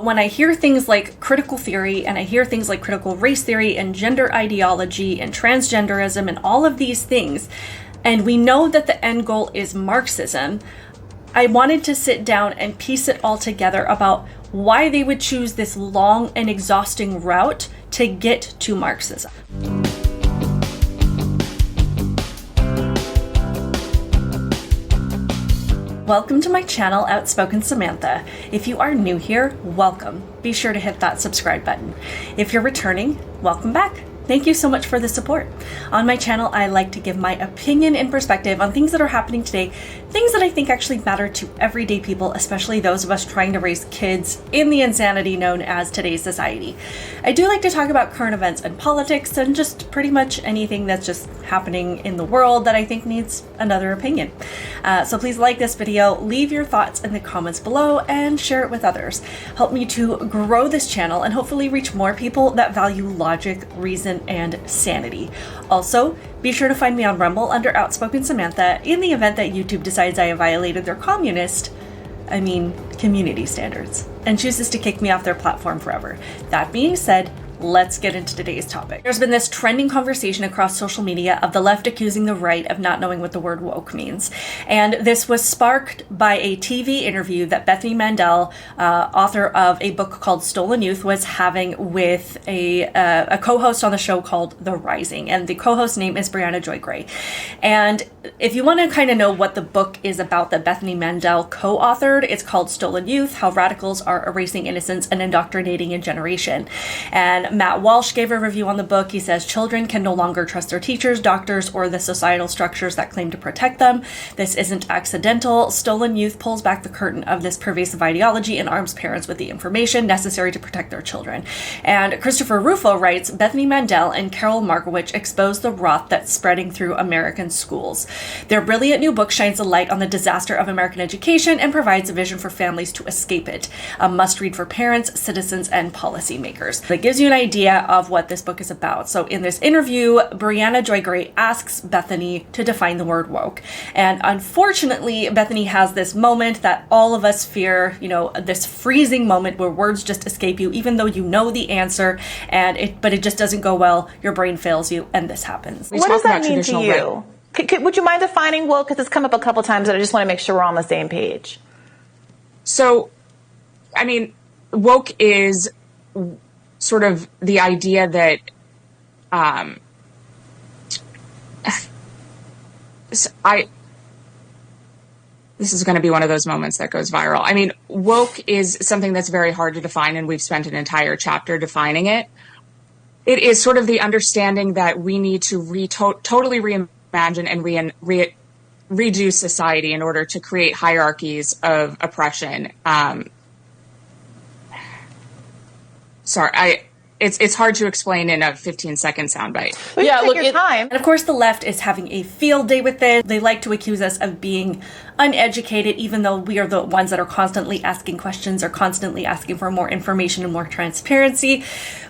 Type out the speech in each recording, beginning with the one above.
When I hear things like critical theory, and I hear things like critical race theory and gender ideology and transgenderism and all of these things, and we know that the end goal is Marxism, I wanted to sit down and piece it all together about why they would choose this long and exhausting route to get to Marxism. Welcome to my channel, Outspoken Samantha. If you are new here, welcome. Be sure to hit that subscribe button. If you're returning, welcome back. Thank you so much for the support. On my channel, I like to give my opinion and perspective on things that are happening today, things that I think actually matter to everyday people, especially those of us trying to raise kids in the insanity known as today's society. I do like to talk about current events and politics and just pretty much anything that's just happening in the world that I think needs another opinion. So please like this video, leave your thoughts in the comments below, and share it with others. Help me to grow this channel and hopefully reach more people that value logic, reason, and sanity. Also, be sure to find me on Rumble under Outspoken Samantha in the event that YouTube decides I have violated their community standards, and chooses to kick me off their platform forever. That being said, let's get into today's topic. There's been this trending conversation across social media of the left accusing the right of not knowing what the word woke means. And this was sparked by a TV interview that Bethany Mandel, author of a book called Stolen Youth, was having with a co-host on the show called The Rising. And the co-host's name is Brianna Joy Gray. And if you want to kind of know what the book is about that Bethany Mandel co-authored, it's called Stolen Youth: How Radicals Are Erasing Innocence and Indoctrinating a Generation. And Matt Walsh gave a review on the book. He says children can no longer trust their teachers, doctors, or the societal structures that claim to protect them. This isn't accidental. Stolen Youth pulls back the curtain of this pervasive ideology and arms parents with the information necessary to protect their children. And Christopher Rufo writes, Bethany Mandel and Carol Markowitz expose the rot that's spreading through American schools. Their brilliant new book shines a light on the disaster of American education and provides a vision for families to escape it. A must-read for parents, citizens, and policymakers. It gives you an idea of what this book is about. So in this interview, Brianna Joy Gray asks Bethany to define the word woke. And unfortunately, Bethany has this moment that all of us fear, this freezing moment where words just escape you, even though you know the answer, but it just doesn't go well. Your brain fails you, and this happens. What does that mean to you? Would you mind defining woke? Because it's come up a couple times, and I just want to make sure we're on the same page. So, woke is sort of the idea that this is going to be one of those moments that goes viral. Woke is something that's very hard to define, and we've spent an entire chapter defining it. It is sort of the understanding that we need to totally reimagine and redo society in order to create hierarchies of oppression. It's hard to explain in a 15-second soundbite. Yeah, look, your time. And of course, the left is having a field day with this. They like to accuse us of being uneducated, even though we are the ones that are constantly asking questions or constantly asking for more information and more transparency.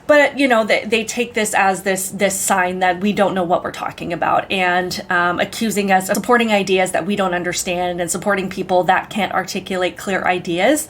But, they take this as this sign that we don't know what we're talking about, and accusing us of supporting ideas that we don't understand and supporting people that can't articulate clear ideas.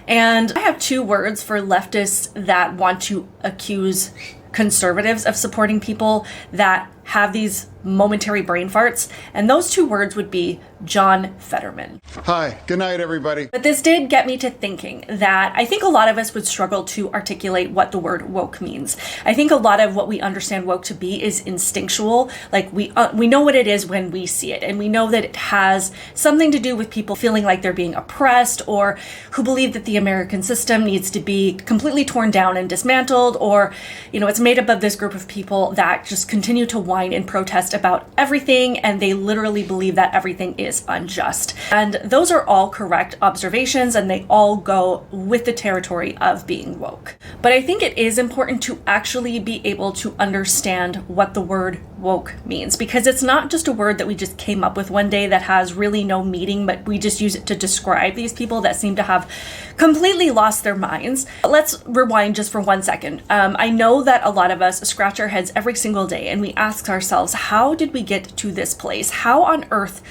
And I have two words for leftists that want to accuse conservatives of supporting people that have these momentary brain farts, and those two words would be John Fetterman. Hi, good night, everybody. But this did get me to thinking that I think a lot of us would struggle to articulate what the word woke means. I think a lot of what we understand woke to be is instinctual. Like we know what it is when we see it, and we know that it has something to do with people feeling like they're being oppressed, or who believe that the American system needs to be completely torn down and dismantled, or it's made up of this group of people that just continue to whine and protest about everything, and they literally believe that everything is unjust. And those are all correct observations, and they all go with the territory of being woke. But I think it is important to actually be able to understand what the word woke means, because it's not just a word that we just came up with one day that has really no meaning, but we just use it to describe these people that seem to have completely lost their minds. Let's rewind just for 1 second. I know that a lot of us scratch our heads every single day and we ask ourselves, how did we get to this place? How on earth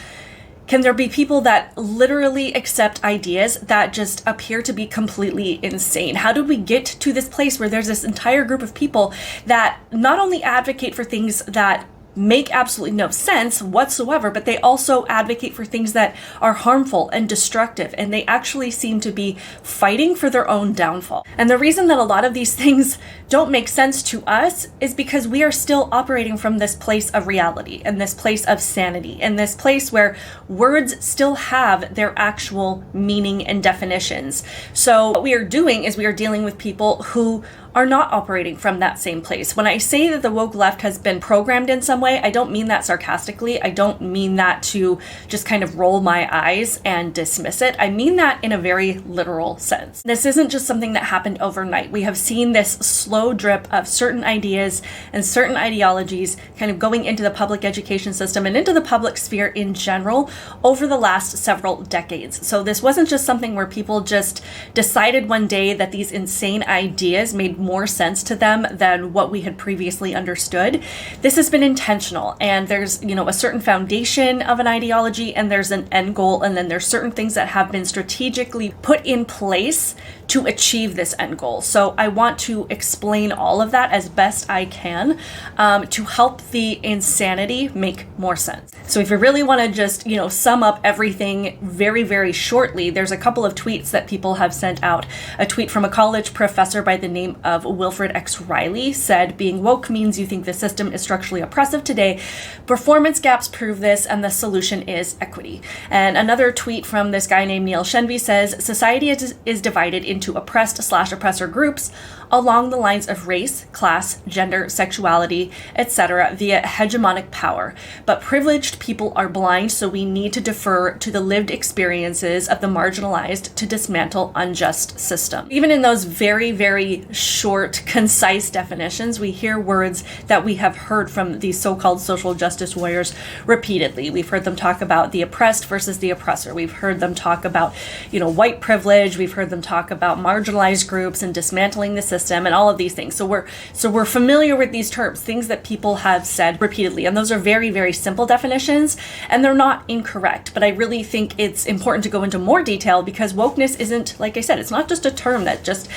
Can there be people that literally accept ideas that just appear to be completely insane? How did we get to this place where there's this entire group of people that not only advocate for things that make absolutely no sense whatsoever, but they also advocate for things that are harmful and destructive, and they actually seem to be fighting for their own downfall. And the reason that a lot of these things don't make sense to us is because we are still operating from this place of reality and this place of sanity and this place where words still have their actual meaning and definitions. So what we are doing is we are dealing with people who are not operating from that same place. When I say that the woke left has been programmed in some way, I don't mean that sarcastically. I don't mean that to just kind of roll my eyes and dismiss it. I mean that in a very literal sense. This isn't just something that happened overnight. We have seen this slow drip of certain ideas and certain ideologies kind of going into the public education system and into the public sphere in general over the last several decades. So this wasn't just something where people just decided one day that these insane ideas made more sense to them than what we had previously understood. This has been intentional, and there's, a certain foundation of an ideology, and there's an end goal, and then there's certain things that have been strategically put in place to achieve this end goal. So I want to explain all of that as best I can to help the insanity make more sense. So if you really want to just, sum up everything very, very shortly, there's a couple of tweets that people have sent out. A tweet from a college professor by the name of Wilfred X. Riley said, "Being woke means you think the system is structurally oppressive today. Performance gaps prove this, and the solution is equity." And another tweet from this guy named Neil Shenby says, "Society is divided into oppressed/oppressor groups along the lines of race, class, gender, sexuality, etc. via hegemonic power. But privileged people are blind, so we need to defer to the lived experiences of the marginalized to dismantle unjust system." Even in those very, very short, concise definitions, we hear words that we have heard from these so-called social justice warriors repeatedly. We've heard them talk about the oppressed versus the oppressor. We've heard them talk about, white privilege. We've heard them talk about marginalized groups and dismantling the system and all of these things. So we're familiar with these terms, things that people have said repeatedly. And those are very, very simple definitions, and they're not incorrect. But I really think it's important to go into more detail because wokeness isn't, like I said, it's not just a term that just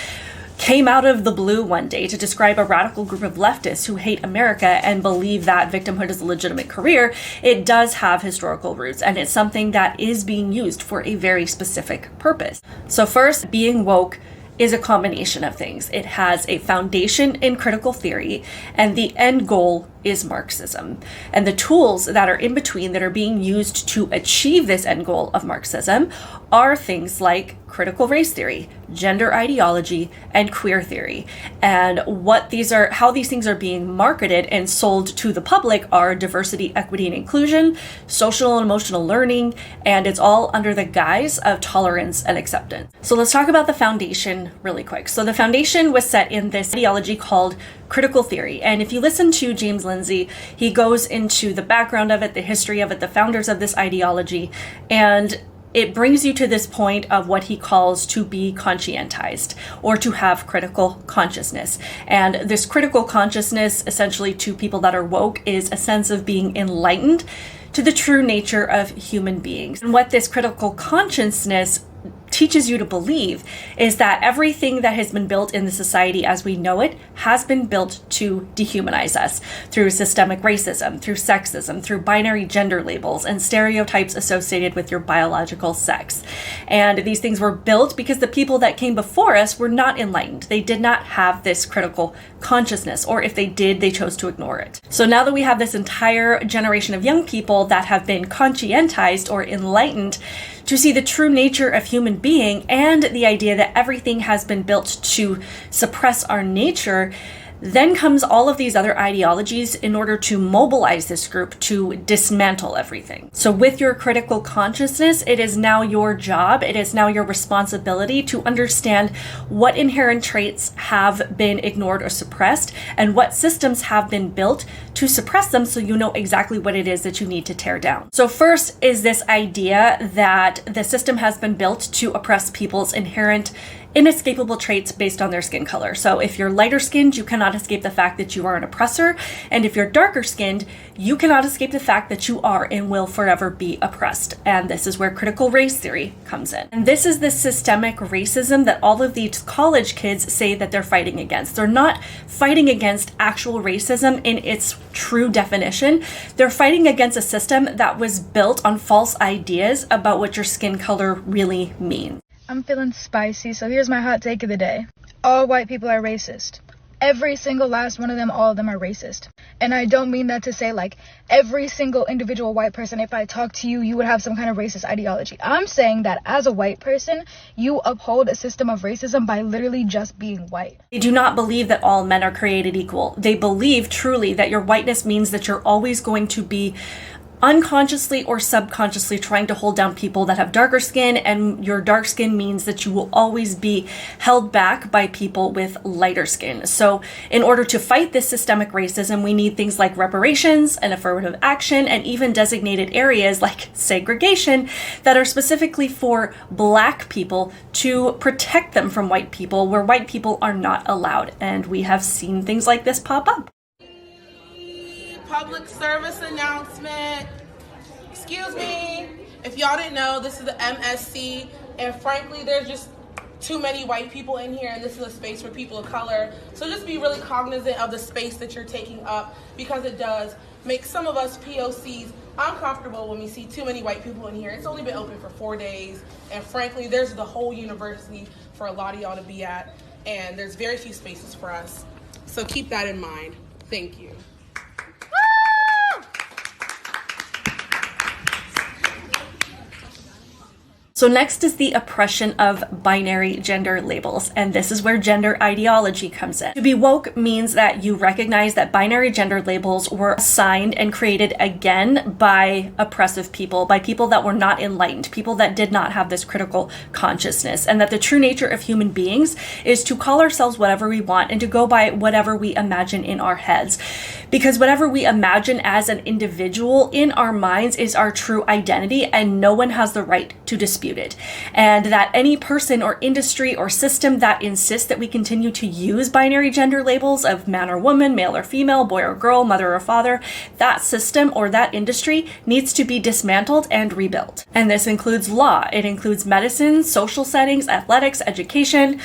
came out of the blue one day to describe a radical group of leftists who hate America and believe that victimhood is a legitimate career. It does have historical roots, and it's something that is being used for a very specific purpose. So first, being woke is a combination of things. It has a foundation in critical theory, and the end goal is Marxism. And the tools that are in between that are being used to achieve this end goal of Marxism are things like critical race theory, gender ideology, and queer theory. And how these things are being marketed and sold to the public are diversity, equity, and inclusion, social and emotional learning, and it's all under the guise of tolerance and acceptance. So let's talk about the foundation really quick. So the foundation was set in this ideology called critical theory. And if you listen to James Lindsay, he goes into the background of it, the history of it, the founders of this ideology, and it brings you to this point of what he calls to be conscientized or to have critical consciousness. And this critical consciousness, essentially to people that are woke, is a sense of being enlightened to the true nature of human beings. And what this critical consciousness teaches you to believe is that everything that has been built in the society as we know it has been built to dehumanize us through systemic racism, through sexism, through binary gender labels and stereotypes associated with your biological sex. And these things were built because the people that came before us were not enlightened. They did not have this critical consciousness, or if they did, they chose to ignore it. So now that we have this entire generation of young people that have been conscientized or enlightened to see the true nature of human being and the idea that everything has been built to suppress our nature, then comes all of these other ideologies in order to mobilize this group to dismantle everything. So with your critical consciousness, it is now your job, it is now your responsibility to understand what inherent traits have been ignored or suppressed and what systems have been built to suppress them so you know exactly what it is that you need to tear down. So first is this idea that the system has been built to oppress people's inherent inescapable traits based on their skin color. So if you're lighter skinned, you cannot escape the fact that you are an oppressor. And if you're darker skinned, you cannot escape the fact that you are and will forever be oppressed. And this is where critical race theory comes in. And this is the systemic racism that all of these college kids say that they're fighting against. They're not fighting against actual racism in its true definition. They're fighting against a system that was built on false ideas about what your skin color really means. I'm feeling spicy, so here's my hot take of the day. All white people are racist. Every single last one of them, all of them are racist. And I don't mean that to say like every single individual white person, if I talk to you, you would have some kind of racist ideology. I'm saying that as a white person, you uphold a system of racism by literally just being white. They do not believe that all men are created equal. They believe truly that your whiteness means that you're always going to be unconsciously or subconsciously trying to hold down people that have darker skin, and your dark skin means that you will always be held back by people with lighter skin. So in order to fight this systemic racism, we need things like reparations and affirmative action and even designated areas like segregation that are specifically for Black people to protect them from white people, where white people are not allowed. And we have seen things like this pop up. Public service announcement. Excuse me, if y'all didn't know, this is the MSC, and frankly, there's just too many white people in here, and this is a space for people of color. So just be really cognizant of the space that you're taking up, because it does make some of us POCs uncomfortable when we see too many white people in here. It's only been open for 4 days, and frankly, there's the whole university for a lot of y'all to be at, and there's very few spaces for us. So keep that in mind. Thank you. So next is the oppression of binary gender labels, and this is where gender ideology comes in. To be woke means that you recognize that binary gender labels were assigned and created again by oppressive people, by people that were not enlightened, people that did not have this critical consciousness, and that the true nature of human beings is to call ourselves whatever we want and to go by whatever we imagine in our heads. Because whatever we imagine as an individual in our minds is our true identity, and no one has the right to dispute it. And that any person or industry or system that insists that we continue to use binary gender labels of man or woman, male or female, boy or girl, mother or father, that system or that industry needs to be dismantled and rebuilt. And this includes law, it includes medicine, social settings, athletics, education,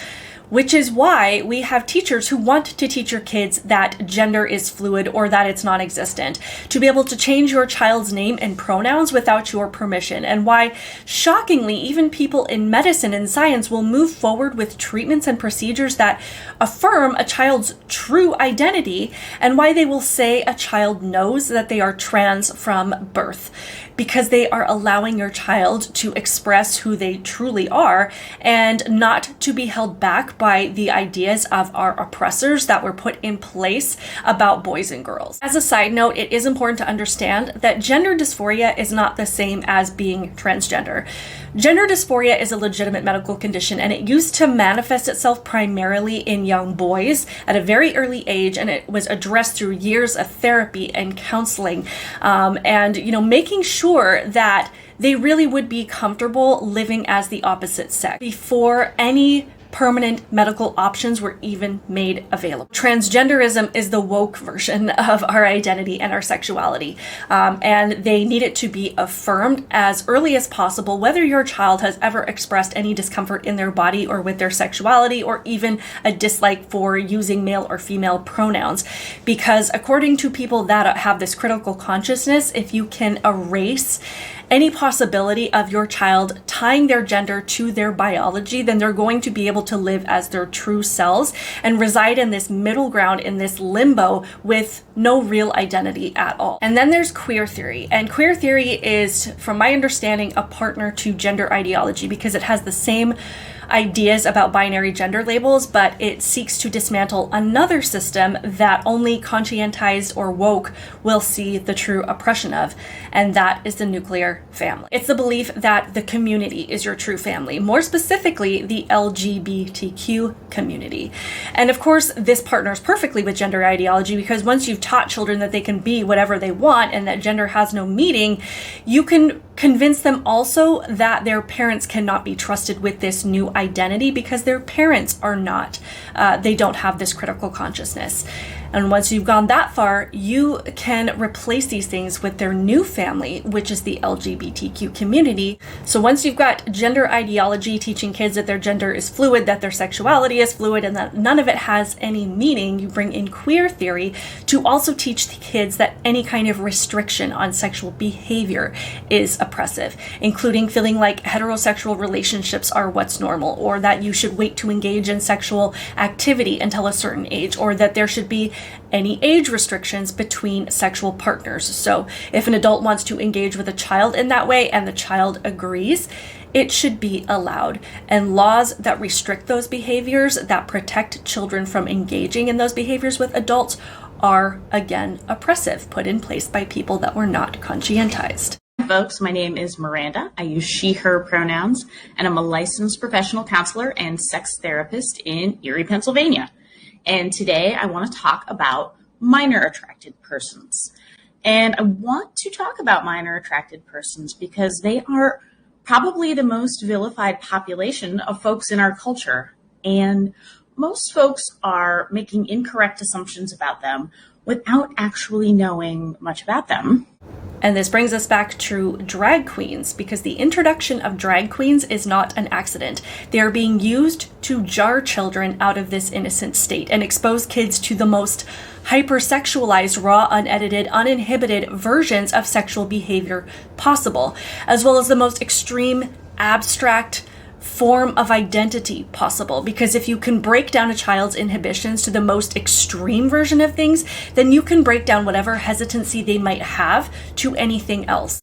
which is why we have teachers who want to teach your kids that gender is fluid or that it's non-existent, to be able to change your child's name and pronouns without your permission, and why, shockingly, even people in medicine and science will move forward with treatments and procedures that affirm a child's true identity, and why they will say a child knows that they are trans from birth, because they are allowing your child to express who they truly are and not to be held back by the ideas of our oppressors that were put in place about boys and girls. As a side note, it is important to understand that gender dysphoria is not the same as being transgender. Gender dysphoria is a legitimate medical condition, and it used to manifest itself primarily in young boys at a very early age, and it was addressed through years of therapy and counseling, and making sure that they really would be comfortable living as the opposite sex before any permanent medical options were even made available. Transgenderism is the woke version of our identity and our sexuality, and they need it to be affirmed as early as possible, whether your child has ever expressed any discomfort in their body or with their sexuality, or even a dislike for using male or female pronouns. Because according to people that have this critical consciousness, if you can erase any possibility of your child tying their gender to their biology, then they're going to be able to live as their true selves and reside in this middle ground, in this limbo with no real identity at all. And then there's queer theory. And queer theory is, from my understanding, a partner to gender ideology, because it has the same ideas about binary gender labels, but it seeks to dismantle another system that only conscientized or woke will see the true oppression of, and that is the nuclear family. It's the belief that the community is your true family, more specifically the LGBTQ community. And of course, this partners perfectly with gender ideology, because once you've taught children that they can be whatever they want and that gender has no meaning, you can convince them also that their parents cannot be trusted with this new identity because their parents are not. They don't have this critical consciousness. And once you've gone that far, you can replace these things with their new family, which is the LGBTQ community. So once you've got gender ideology teaching kids that their gender is fluid, that their sexuality is fluid, and that none of it has any meaning, you bring in queer theory to also teach the kids that any kind of restriction on sexual behavior is oppressive, including feeling like heterosexual relationships are what's normal, or that you should wait to engage in sexual activity until a certain age, or that there should be any age restrictions between sexual partners. So if an adult wants to engage with a child in that way and the child agrees, it should be allowed. And laws that restrict those behaviors, that protect children from engaging in those behaviors with adults, are again oppressive, put in place by people that were not conscientized. Hi folks, my name is Miranda. I use she, her pronouns, and I'm a licensed professional counselor and sex therapist in Erie, Pennsylvania. And today I want to talk about minor attracted persons. And I want to talk about minor attracted persons because they are probably the most vilified population of folks in our culture. And most folks are making incorrect assumptions about them without actually knowing much about them. And this brings us back to drag queens, because the introduction of drag queens is not an accident. They are being used to jar children out of this innocent state and expose kids to the most hypersexualized, raw, unedited, uninhibited versions of sexual behavior possible, as well as the most extreme, abstract form of identity possible. Because if you can break down a child's inhibitions to the most extreme version of things, then you can break down whatever hesitancy they might have to anything else.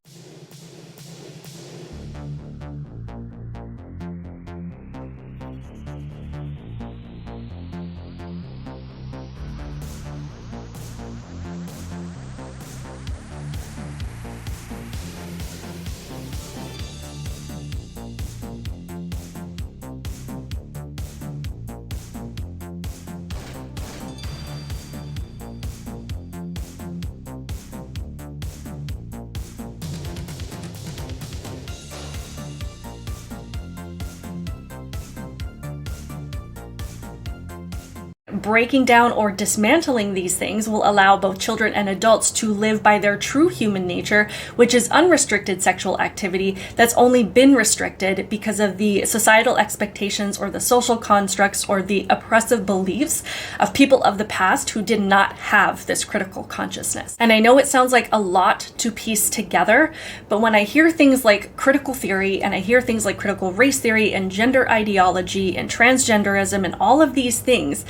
Breaking down or dismantling these things will allow both children and adults to live by their true human nature, which is unrestricted sexual activity that's only been restricted because of the societal expectations or the social constructs or the oppressive beliefs of people of the past who did not have this critical consciousness. And I know it sounds like a lot to piece together, but when I hear things like critical theory and I hear things like critical race theory and gender ideology and transgenderism and all of these things,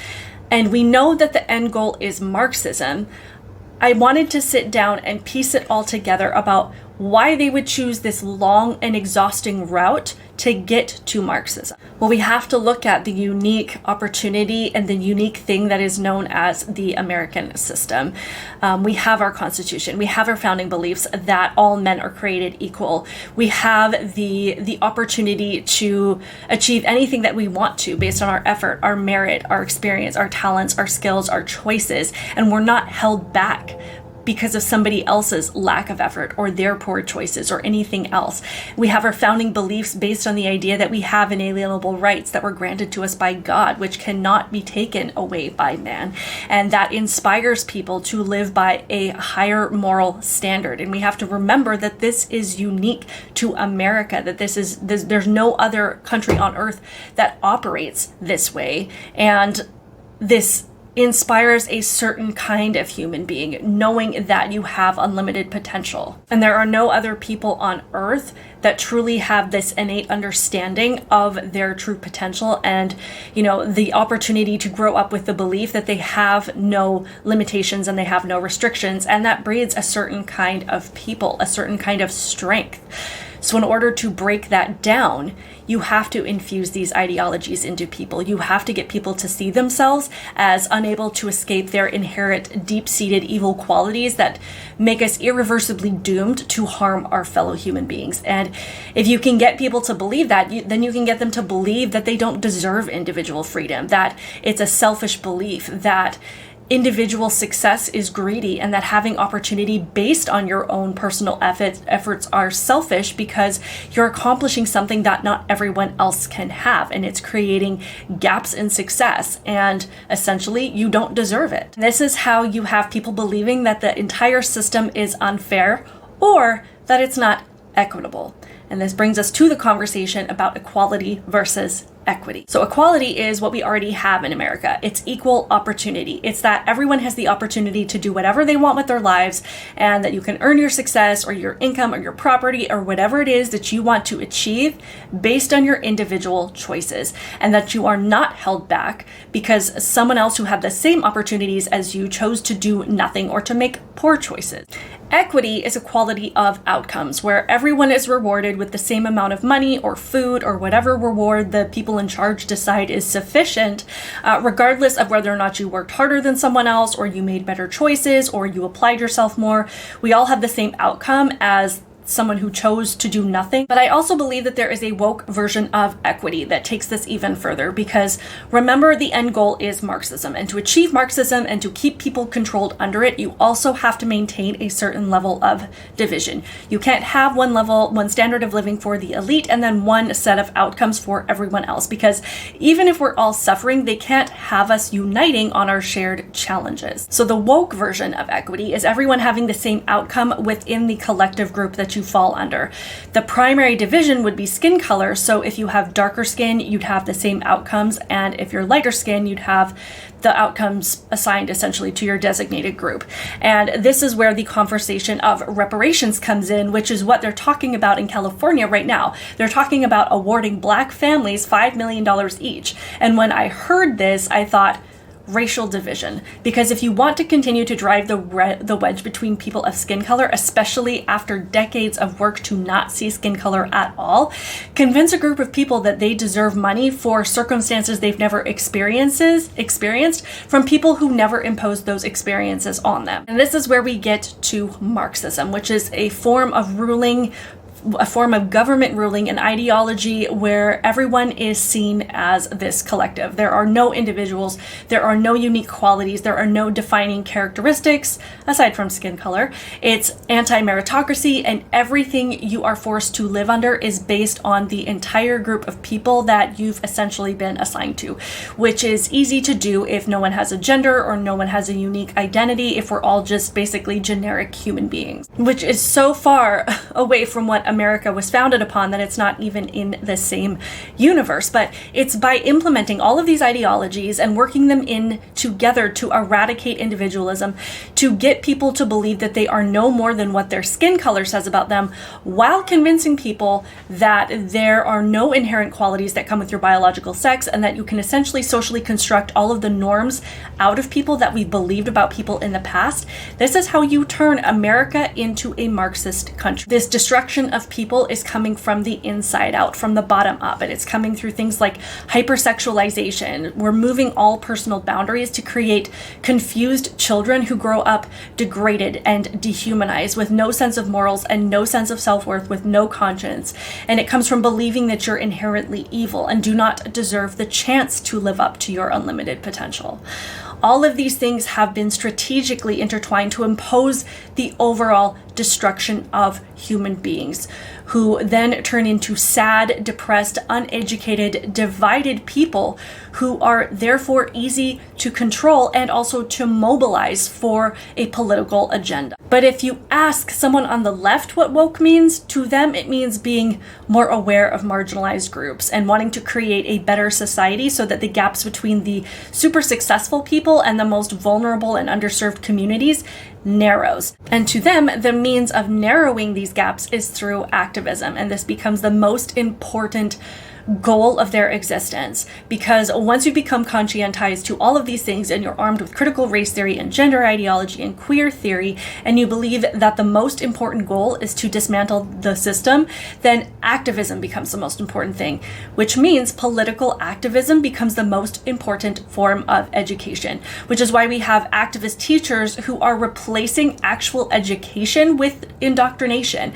and we know that the end goal is Marxism, I wanted to sit down and piece it all together about why they would choose this long and exhausting route to get to Marxism. Well, we have to look at the unique opportunity and the unique thing that is known as the American system. We have our Constitution. We have our founding beliefs that all men are created equal. We have the opportunity to achieve anything that we want to based on our effort, our merit, our experience, our talents, our skills, our choices, and we're not held back because of somebody else's lack of effort or their poor choices or anything else. We have our founding beliefs based on the idea that we have inalienable rights that were granted to us by God, which cannot be taken away by man. And that inspires people to live by a higher moral standard. And we have to remember that this is unique to America, that there's no other country on earth that operates this way. And this inspires a certain kind of human being, knowing that you have unlimited potential. And there are no other people on earth that truly have this innate understanding of their true potential and, the opportunity to grow up with the belief that they have no limitations and they have no restrictions. And that breeds a certain kind of people, a certain kind of strength. So in order to break that down, you have to infuse these ideologies into people. You have to get people to see themselves as unable to escape their inherent deep-seated evil qualities that make us irreversibly doomed to harm our fellow human beings. And if you can get people to believe that, then you can get them to believe that they don't deserve individual freedom, that it's a selfish belief, that individual success is greedy and that having opportunity based on your own personal efforts are selfish because you're accomplishing something that not everyone else can have, and it's creating gaps in success, and essentially you don't deserve it. This is how you have people believing that the entire system is unfair or that it's not equitable. And this brings us to the conversation about equality versus equity. So equality is what we already have in America. It's equal opportunity. It's that everyone has the opportunity to do whatever they want with their lives, and that you can earn your success or your income or your property or whatever it is that you want to achieve based on your individual choices, and that you are not held back because someone else who had the same opportunities as you chose to do nothing or to make poor choices. Equity is equality of outcomes, where everyone is rewarded with the same amount of money or food or whatever reward the people in charge decide is sufficient, regardless of whether or not you worked harder than someone else or you made better choices or you applied yourself more. We all have the same outcome as someone who chose to do nothing. But I also believe that there is a woke version of equity that takes this even further, because remember, the end goal is Marxism, and to achieve Marxism and to keep people controlled under it, you also have to maintain a certain level of division. You can't have one standard of living for the elite and then one set of outcomes for everyone else, because even if we're all suffering, they can't have us uniting on our shared challenges. So the woke version of equity is everyone having the same outcome within the collective group that you fall under. The primary division would be skin color, so if you have darker skin, you'd have the same outcomes, and if you're lighter skin, you'd have the outcomes assigned essentially to your designated group. And this is where the conversation of reparations comes in, which is what they're talking about in California right now. They're talking about awarding Black families $5 million each. And when I heard this, I thought, racial division, because if you want to continue to drive the wedge between people of skin color, especially after decades of work to not see skin color at all, convince a group of people that they deserve money for circumstances they've never experienced from people who never imposed those experiences on them. And this is where we get to Marxism, which is a form of government ruling, an ideology where everyone is seen as this collective. There are no individuals, there are no unique qualities, there are no defining characteristics aside from skin color. It's anti-meritocracy, and everything you are forced to live under is based on the entire group of people that you've essentially been assigned to, which is easy to do if no one has a gender or no one has a unique identity, if we're all just basically generic human beings, which is so far away from what America was founded upon that it's not even in the same universe. But it's by implementing all of these ideologies and working them in together to eradicate individualism, to get people to believe that they are no more than what their skin color says about them, while convincing people that there are no inherent qualities that come with your biological sex, and that you can essentially socially construct all of the norms out of people that we believed about people in the past. This is how you turn America into a Marxist country. This destruction of people is coming from the inside out, from the bottom up, and it's coming through things like hypersexualization. We're moving all personal boundaries to create confused children who grow up degraded and dehumanized, with no sense of morals and no sense of self-worth, with no conscience. And it comes from believing that you're inherently evil and do not deserve the chance to live up to your unlimited potential. All of these things have been strategically intertwined to impose the overall destruction of human beings, who then turn into sad, depressed, uneducated, divided people who are therefore easy to control and also to mobilize for a political agenda. But if you ask someone on the left what woke means, to them it means being more aware of marginalized groups and wanting to create a better society so that the gaps between the super successful people and the most vulnerable and underserved communities narrows. And to them, the means of narrowing these gaps is through activism, and this becomes the most important goal of their existence, because once you become conscientized to all of these things and you're armed with critical race theory and gender ideology and queer theory, and you believe that the most important goal is to dismantle the system, then activism becomes the most important thing, which means political activism becomes the most important form of education, which is why we have activist teachers who are replacing actual education with indoctrination.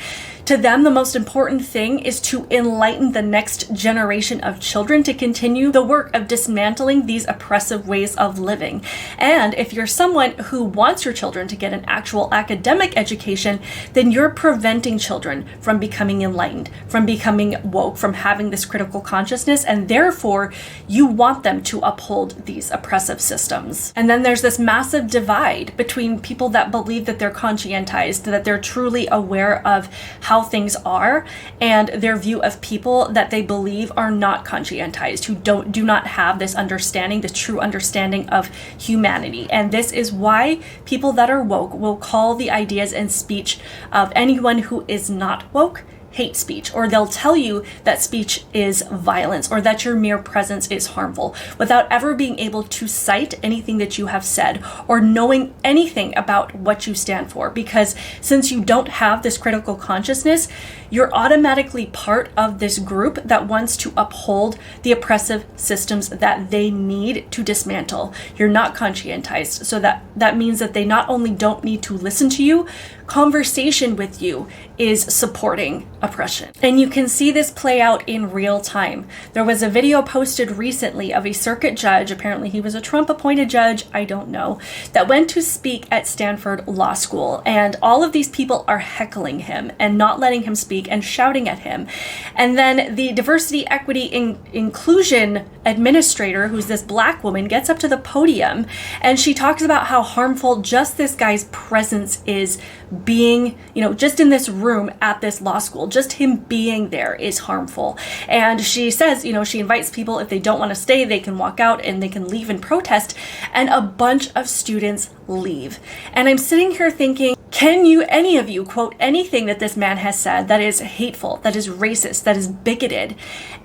To them, the most important thing is to enlighten the next generation of children to continue the work of dismantling these oppressive ways of living. And if you're someone who wants your children to get an actual academic education, then you're preventing children from becoming enlightened, from becoming woke, from having this critical consciousness, and therefore you want them to uphold these oppressive systems. And then there's this massive divide between people that believe that they're conscientized, that they're truly aware of how things are, and their view of people that they believe are not conscientized, who do not have this understanding, this true understanding of humanity. And this is why people that are woke will call the ideas and speech of anyone who is not woke hate speech, or they'll tell you that speech is violence or that your mere presence is harmful without ever being able to cite anything that you have said or knowing anything about what you stand for. Because since you don't have this critical consciousness, you're automatically part of this group that wants to uphold the oppressive systems that they need to dismantle. You're not conscientized, so that means that they not only don't need to listen to you, conversation with you is supporting oppression. And you can see this play out in real time. There was a video posted recently of a circuit judge, apparently he was a Trump appointed judge, I don't know, that went to speak at Stanford Law School. And all of these people are heckling him and not letting him speak and shouting at him. And then the diversity, equity, inclusion administrator, who's this black woman, gets up to the podium and she talks about how harmful just this guy's presence is, being, just in this room at this law school, just him being there is harmful. And she says, she invites people, if they don't want to stay, they can walk out and they can leave and protest. And a bunch of students leave. And I'm sitting here thinking, can any of you quote anything that this man has said that is hateful, that is racist, that is bigoted?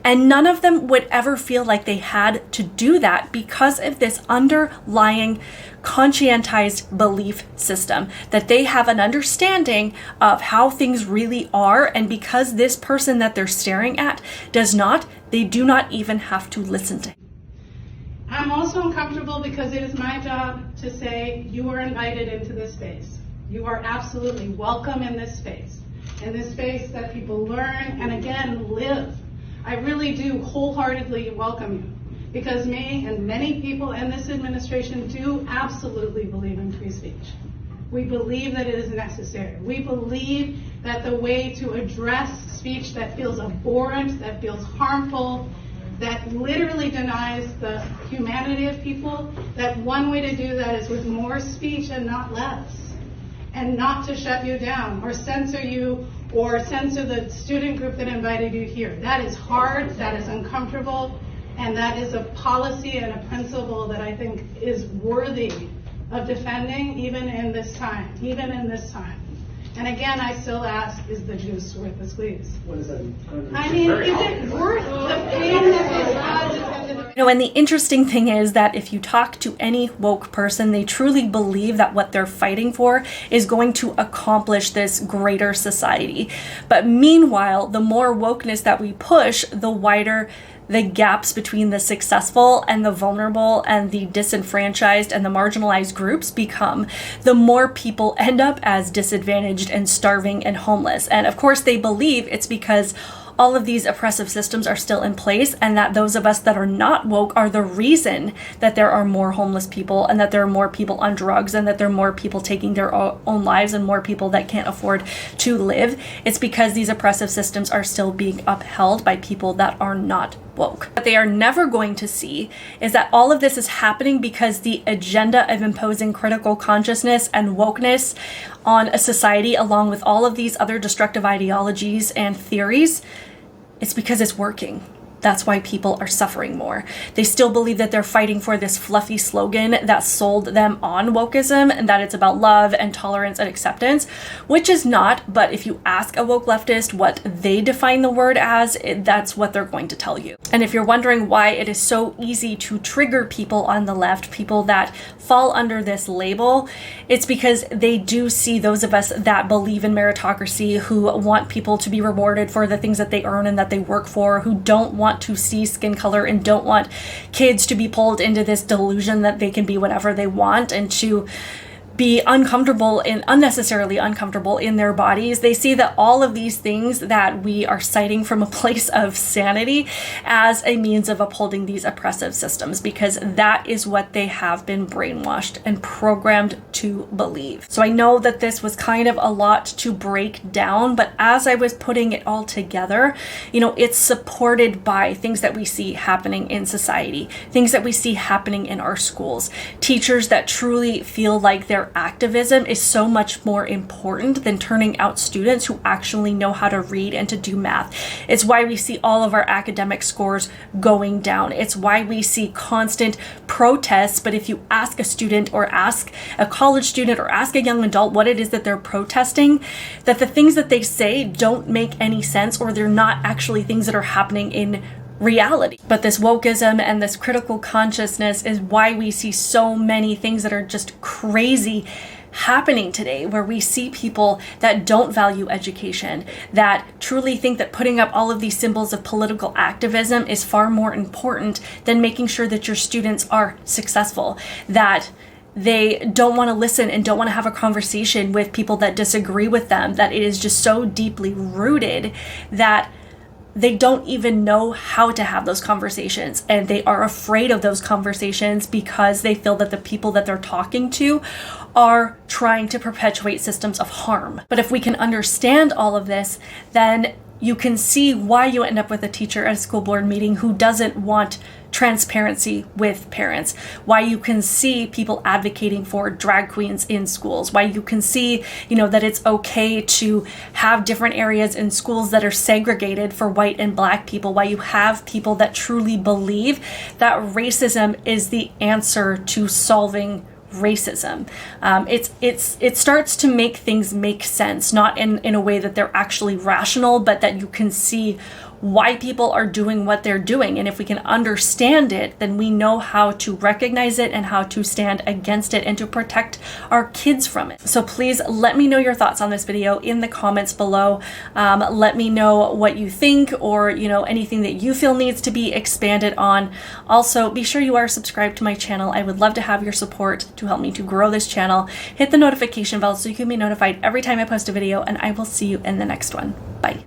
And none of them would ever feel like they had to do that because of this underlying conscientized belief system, that they have an understanding of how things really are. And because this person that they're staring at does not, they do not even have to listen to him. I'm also uncomfortable because it is my job to say you are invited into this space. You are absolutely welcome in this space that people learn and again live. I really do wholeheartedly welcome you because me and many people in this administration do absolutely believe in free speech. We believe that it is necessary. We believe that the way to address speech that feels abhorrent, that feels harmful, that literally denies the humanity of people, that one way to do that is with more speech and not less. And not to shut you down or censor you or censor the student group that invited you here. That is hard, that is uncomfortable, and that is a policy and a principle that I think is worthy of defending even in this time. And again, I still ask, is the juice worth the squeeze? What does that mean? I mean, is it worth the pain that is caused? And the interesting thing is that if you talk to any woke person, they truly believe that what they're fighting for is going to accomplish this greater society. But meanwhile, the more wokeness that we push, the wider the gaps between the successful and the vulnerable and the disenfranchised and the marginalized groups become, the more people end up as disadvantaged and starving and homeless. And of course, they believe it's because all of these oppressive systems are still in place and that those of us that are not woke are the reason that there are more homeless people and that there are more people on drugs and that there are more people taking their own lives and more people that can't afford to live. It's because these oppressive systems are still being upheld by people that are not woke. What they are never going to see is that all of this is happening because the agenda of imposing critical consciousness and wokeness on a society along with all of these other destructive ideologies and theories, it's because it's working. That's why people are suffering more. They still believe that they're fighting for this fluffy slogan that sold them on wokeism and that it's about love and tolerance and acceptance, which is not. But if you ask a woke leftist what they define the word as, that's what they're going to tell you. And if you're wondering why it is so easy to trigger people on the left, people that fall under this label, it's because they do see those of us that believe in meritocracy, who want people to be rewarded for the things that they earn and that they work for, who don't want to see skin color and don't want kids to be pulled into this delusion that they can be whatever they want and to be unnecessarily uncomfortable in their bodies. They see that all of these things that we are citing from a place of sanity as a means of upholding these oppressive systems, because that is what they have been brainwashed and programmed to believe. So I know that this was kind of a lot to break down, but as I was putting it all together, it's supported by things that we see happening in society, things that we see happening in our schools, teachers that truly feel like their activism is so much more important than turning out students who actually know how to read and to do math. It's why we see all of our academic scores going down. It's why we see constant protests. But if you ask a student or ask a college student or ask a young adult what it is that they're protesting, that the things that they say don't make any sense, or they're not actually things that are happening in reality. But this wokeism and this critical consciousness is why we see so many things that are just crazy happening today, where we see people that don't value education, that truly think that putting up all of these symbols of political activism is far more important than making sure that your students are successful, that they don't want to listen and don't want to have a conversation with people that disagree with them, that it is just so deeply rooted that they don't even know how to have those conversations, and they are afraid of those conversations because they feel that the people that they're talking to are trying to perpetuate systems of harm. But if we can understand all of this, then you can see why you end up with a teacher at a school board meeting who doesn't want transparency with parents, why you can see people advocating for drag queens in schools, why you can see, that it's okay to have different areas in schools that are segregated for white and black people, why you have people that truly believe that racism is the answer to solving racism. It starts to make things make sense, not in a way that they're actually rational, but that you can see why people are doing what they're doing. And if we can understand it, then we know how to recognize it and how to stand against it and to protect our kids from it. So please let me know your thoughts on this video in the comments below. Let me know what you think, or anything that you feel needs to be expanded on. Also, be sure you are subscribed to my channel. I would love to have your support to help me to grow this channel. Hit the notification bell so you can be notified every time I post a video, and I will see you in the next one. Bye.